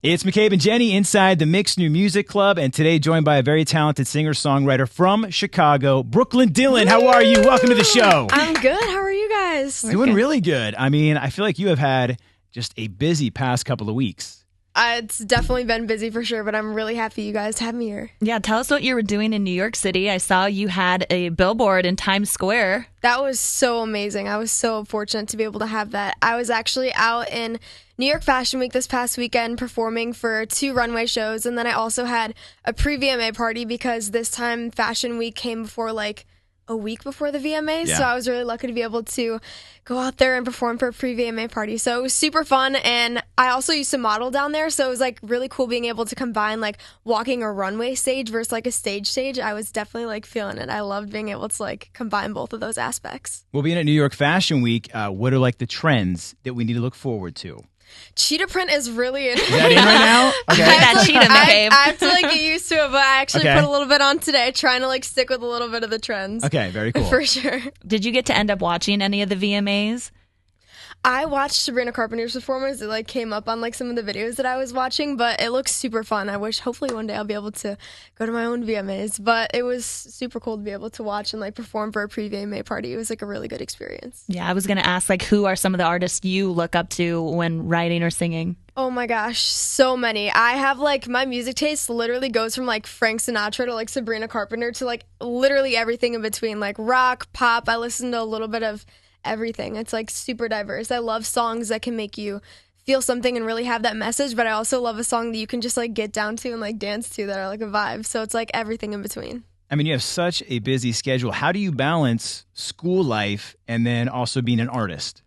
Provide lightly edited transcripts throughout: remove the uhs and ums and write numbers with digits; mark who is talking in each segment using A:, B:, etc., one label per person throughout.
A: It's McCabe and Jenny inside the Mixed New Music Club, and today joined by a very talented singer-songwriter from Chicago, Brooklyn Dylan. How are you? Welcome to the show.
B: I'm good. How are you guys?
A: Doing really good. I mean, I feel like you have had just a busy past couple of weeks.
B: It's definitely been busy for sure, but I'm really happy you guys have me here.
C: Yeah, tell us what you were doing in New York City. I saw you had a billboard in Times Square.
B: That was so amazing. I was so fortunate to be able to have that. I was actually out in New York Fashion Week this past weekend performing for 2 runway shows, and then I also had a pre-VMA party because this time Fashion Week came before a week before the VMAs, so I was really lucky to be able to go out there and perform for a pre-VMA party. So it was super fun, and I also used to model down there, so it was really cool being able to combine walking a runway stage versus a stage. I was definitely feeling it. I loved being able to combine both of those aspects.
A: Well, being at New York Fashion Week, what are the trends that we need to look forward to?
B: Cheetah print is really in.
A: Is that in right now? Okay.
B: I have to get used to it, but I actually put a little bit on today, trying to stick with a little bit of the trends.
A: Okay, very cool.
B: For sure.
C: Did you get to end up watching any of the VMAs?
B: I watched Sabrina Carpenter's performance. It came up on some of the videos that I was watching, but it looks super fun. I wish hopefully one day I'll be able to go to my own VMAs, but it was super cool to be able to watch and perform for a pre-VMA party. It was a really good experience.
C: Yeah, I was going to ask who are some of the artists you look up to when writing or singing?
B: Oh my gosh, so many. I have my music taste literally goes from Frank Sinatra to Sabrina Carpenter to literally everything in between, rock, pop. I listen to a little bit of everything. It's super diverse. I love songs that can make you feel something and really have that message, but I also love a song that you can just get down to and dance to that are a vibe. So it's everything in between.
A: I mean, you have such a busy schedule. How do you balance school life and then also being an artist?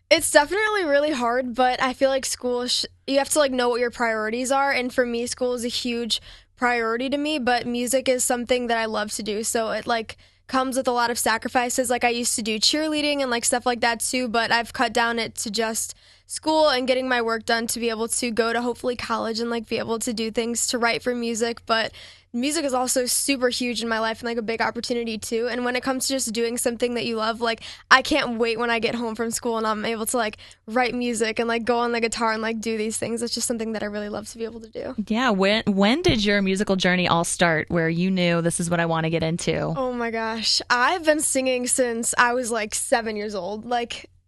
B: It's definitely really hard, but I feel school, you have to know what your priorities are. And for me, school is a huge priority to me, but music is something that I love to do. So it comes with a lot of sacrifices. I used to do cheerleading and stuff like that too, but I've cut down it to just school and getting my work done to be able to go to hopefully college and be able to do things to write for music. But music is also super huge in my life and a big opportunity too. And when it comes to just doing something that you love, I can't wait when I get home from school and I'm able to write music and go on the guitar and do these things. It's just something that I really love to be able to do.
C: Yeah. When did your musical journey all start where you knew this is what I want to get into?
B: Oh my gosh. I've been singing since I was 7 years old.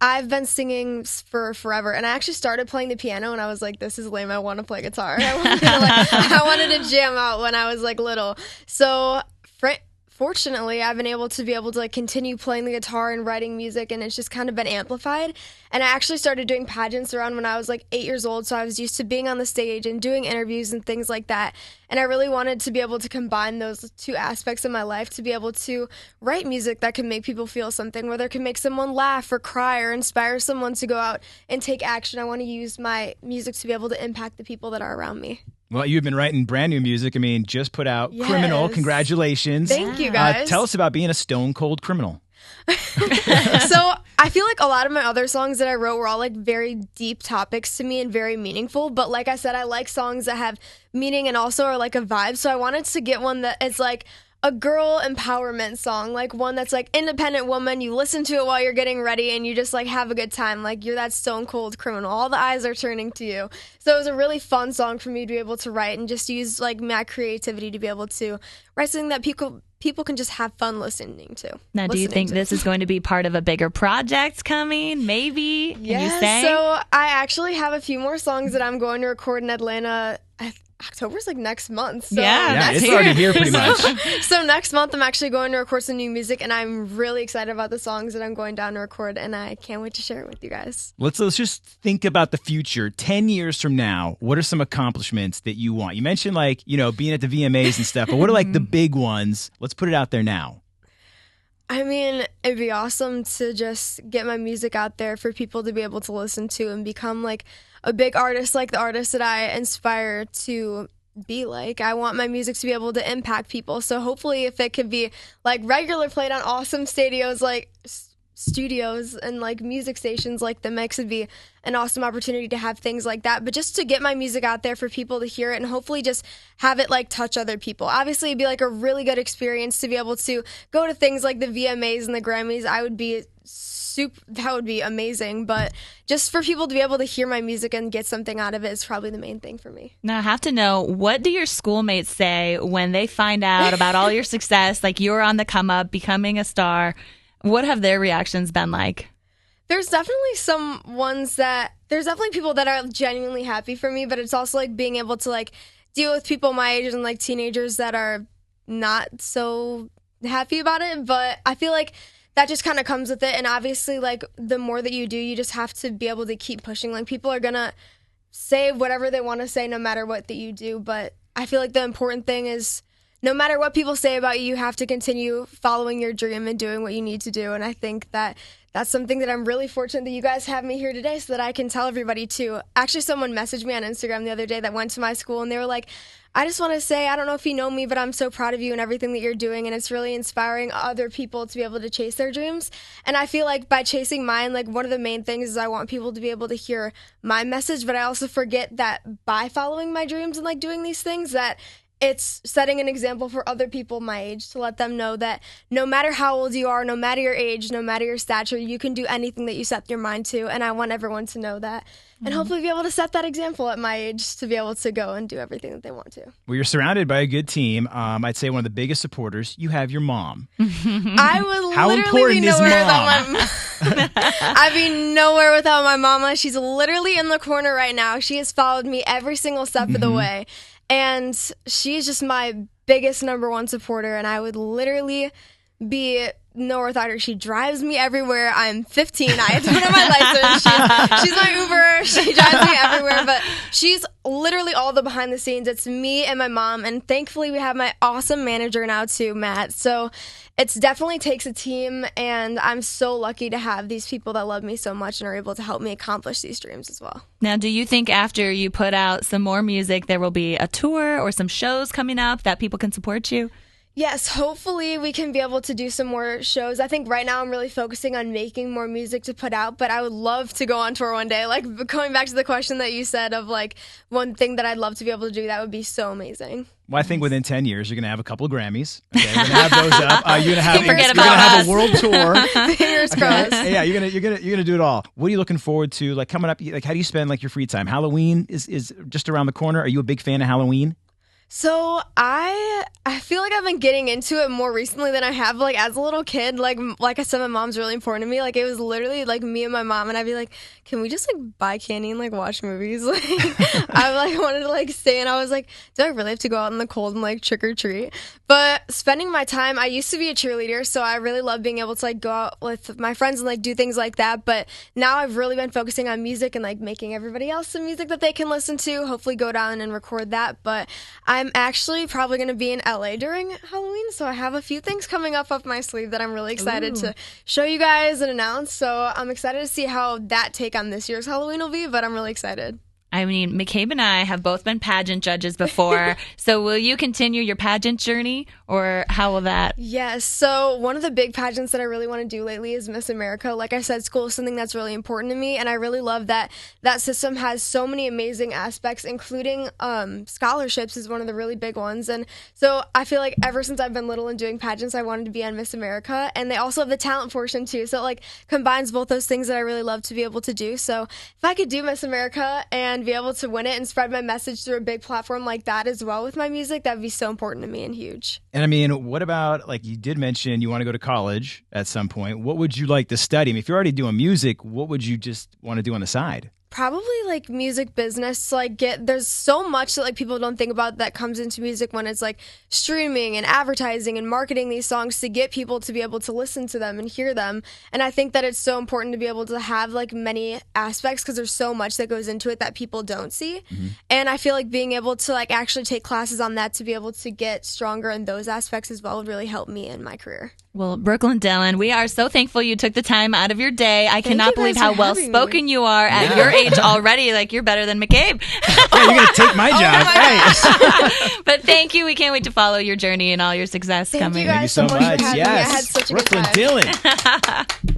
B: I've been singing for forever, and I actually started playing the piano, and I was this is lame, I want to play guitar. I wanted to jam out when I was little. So fortunately, I've been able to continue playing the guitar and writing music, and it's just kind of been amplified. And I actually started doing pageants around when I was 8 years old, so I was used to being on the stage and doing interviews and things like that. And I really wanted to be able to combine those 2 aspects of my life to be able to write music that can make people feel something, whether it can make someone laugh or cry or inspire someone to go out and take action. I want to use my music to be able to impact the people that are around me.
A: Well, you've been writing brand new music. I mean, just put out Criminal. Congratulations.
B: Thank you, guys.
A: Tell us about being a stone cold criminal.
B: So I feel a lot of my other songs that I wrote were all very deep topics to me and very meaningful. But like I said, I like songs that have meaning and also are a vibe. So I wanted to get one that is a girl empowerment song, one that's independent woman. You listen to it while you're getting ready and you just have a good time. You're that stone cold criminal. All the eyes are turning to you. So it was a really fun song for me to be able to write and just use my creativity to be able to write something that people can just have fun listening to.
C: Now, do you think this is going to be part of a bigger project coming? Maybe? Can you say?
B: So I actually have a few more songs that I'm going to record in Atlanta. October's next month. So
A: it's already here pretty much.
B: So next month I'm actually going to record some new music, and I'm really excited about the songs that I'm going down to record, and I can't wait to share it with you guys.
A: Let's just think about the future. 10 years from now, what are some accomplishments that you want? You mentioned being at the VMAs and stuff, but what are the big ones? Let's put it out there now.
B: I mean, it'd be awesome to just get my music out there for people to be able to listen to and become a big artist, the artist that I inspire to be I want my music to be able to impact people. So hopefully if it could be regular played on awesome stadiums studios and like music stations like the Mix would be an awesome opportunity to have things like that, but just to get my music out there for people to hear it and hopefully just have it like touch other people. Obviously it'd be like a really good experience to be able to go to things like the VMAs and the Grammys. That would be amazing, but just for people to be able to hear my music and get something out of it is probably the main thing for me.
C: Now I have to know, what do your schoolmates say when they find out about all your success, like you're on the come up, becoming a star? What have their reactions been like?
B: There's definitely people that are genuinely happy for me, but it's also like being able to like deal with people my age and like teenagers that are not so happy about it. But I feel like that just kind of comes with it. And obviously like the more that you do, you just have to be able to keep pushing. Like people are going to say whatever they want to say no matter what that you do. But I feel like the important thing is no matter what people say about you, you have to continue following your dream and doing what you need to do. And I think that that's something that I'm really fortunate that you guys have me here today so that I can tell everybody too. Actually, someone messaged me on Instagram the other day that went to my school and they were like, I just want to say, I don't know if you know me, but I'm so proud of you and everything that you're doing. And it's really inspiring other people to be able to chase their dreams. And I feel like by chasing mine, like one of the main things is I want people to be able to hear my message, but I also forget that by following my dreams and like doing these things that it's setting an example for other people my age to let them know that no matter how old you are, no matter your age, no matter your stature, you can do anything that you set your mind to. And I want everyone to know that and hopefully be able to set that example at my age to be able to go and do everything that they want to. Well,
A: you're surrounded by a good team. I'd say one of the biggest supporters. You have your mom.
B: I would
A: How
B: literally be
A: important is
B: nowhere
A: mom?
B: without my I'd be nowhere without my mama. She's literally in the corner right now. She has followed me every single step of the way. And she's just my biggest number one supporter, and I would literally be nowhere without her. She drives me everywhere. I'm 15. I have to put on my license. She's my Uber. She drives me everywhere, but she's literally all the behind the scenes. It's me and my mom, and thankfully we have my awesome manager now too, Matt. So it definitely takes a team, and I'm so lucky to have these people that love me so much and are able to help me accomplish these dreams as well.
C: Now, do you think after you put out some more music, there will be a tour or some shows coming up that people can support you?
B: Yes, hopefully we can be able to do some more shows. I think right now I'm really focusing on making more music to put out, but I would love to go on tour one day. Like, going back to the question that you said of like one thing that I'd love to be able to do, that would be so amazing.
A: Well, I think within 10 years, you're going to have a couple of Grammys. Okay, we're going to have those up. You're going to
C: about
A: have a world tour.
B: Fingers crossed.
A: Yeah, you're gonna do it all. What are you looking forward to? Like coming up, like how do you spend like your free time? Halloween is just around the corner. Are you a big fan of Halloween?
B: So I feel like I've been getting into it more recently than I have. Like as a little kid, like I said, my mom's really important to me. Like it was literally like me and my mom, and I'd be like, "Can we just like buy candy and like watch movies?" Like I like wanted to like stay, and I was like, "Do I really have to go out in the cold and like trick or treat?" But spending my time, I used to be a cheerleader, so I really love being able to like go out with my friends and like do things like that. But now I've really been focusing on music and like making everybody else some music that they can listen to. Hopefully, go down and record that. But I'm actually probably going to be in LA during Halloween, so I have a few things coming up my sleeve that I'm really excited to show you guys and announce. So I'm excited to see how that take on this year's Halloween will be, but I'm really excited.
C: I mean, McCabe and I have both been pageant judges before. So will you continue your pageant journey, or how will that?
B: Yes. So one of the big pageants that I really want to do lately is Miss America. Like I said, school is something that's really important to me, and I really love that that system has so many amazing aspects, including scholarships is one of the really big ones. And so I feel like ever since I've been little and doing pageants, I wanted to be on Miss America, and they also have the talent portion too. So it like combines both those things that I really love to be able to do. So if I could do Miss America and be able to win it and spread my message through a big platform like that as well with my music, that would be so important to me and huge.
A: And I mean, what about, like you did mention you want to go to college at some point. What would you like to study? I mean, if you're already doing music, what would you just want to do on the side?
B: Probably like music business. Like there's so much that like people don't think about that comes into music when it's like streaming and advertising and marketing these songs to get people to be able to listen to them and hear them. And I think that it's so important to be able to have like many aspects because there's so much that goes into it that people don't see. Mm-hmm. And I feel like being able to like actually take classes on that to be able to get stronger in those aspects as well would really help me in my career.
C: Well, Brooklyn Dillon, we are so thankful you took the time out of your day. I cannot believe how well-spoken you are at your age already. Like, you're better than McCabe.
A: Yeah, you're going to take my job.
C: Hey. But thank you. We can't wait to follow your journey and all your success coming.
B: Thank you guys so much.
A: Yes.
B: I had such a
A: Brooklyn
B: good time.
A: Dillon.